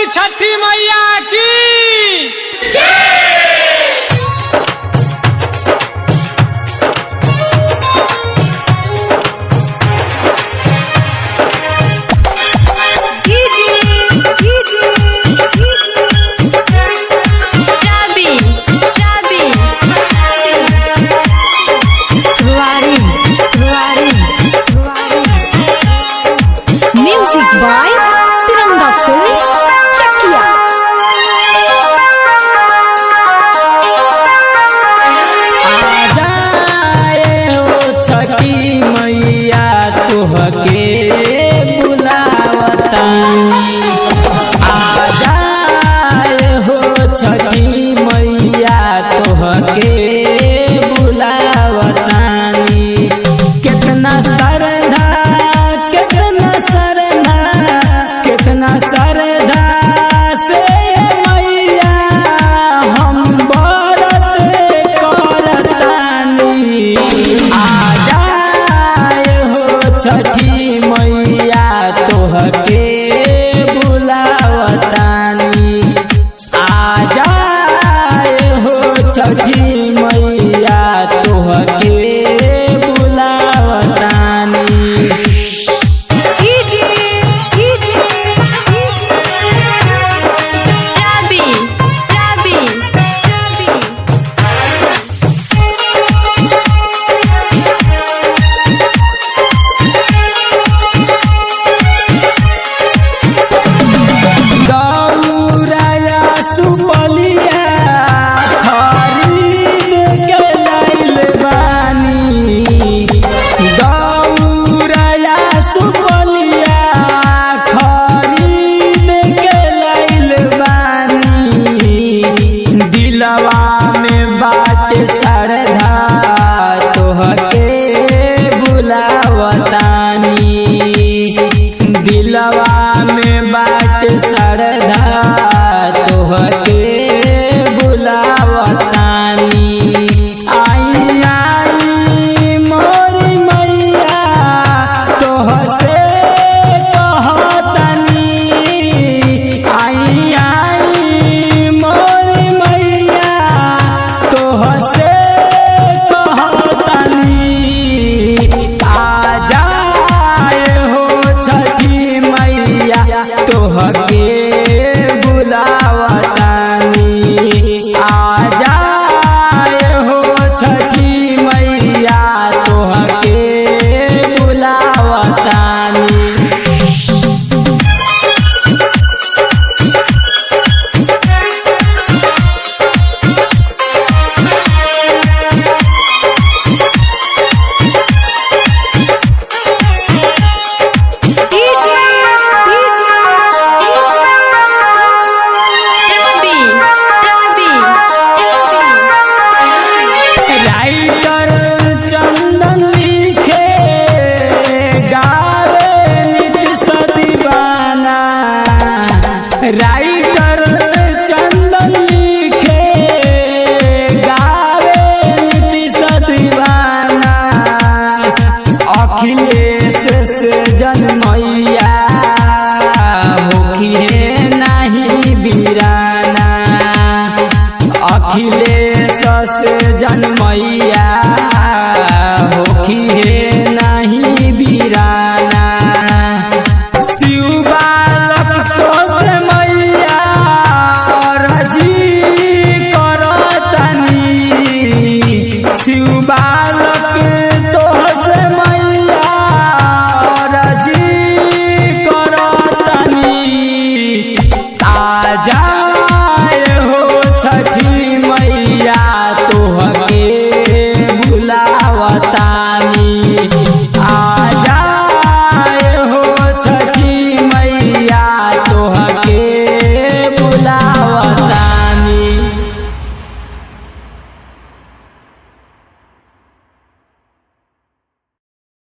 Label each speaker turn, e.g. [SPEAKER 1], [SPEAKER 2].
[SPEAKER 1] बोली छठी मैया की
[SPEAKER 2] म्यूजिक बाय तिरंगा फिल्म्स चकिया।
[SPEAKER 3] छठी मैया तोहके बुलावतानी आ जाए हो छठी मैया तोहके बुलावतानी। कितना श्रद्धा से मैया हम व्रत करतानी। आ जाए हो छठी मैया तोहके बुलावतानी। आ जाए हो छठी मैया तोहके बुलावतानी। श्रद्धा तोहके बुलावतानी। दिलवा में बाट श्रद्धा तोहके बुलावतानी। आई आई मोरी मैया तोहसे कहतानी। आई आई मोरी मैया तोहसे तोहके बुलावतानी। आ जाए हो छठी मैया तोहके बुलावतानी।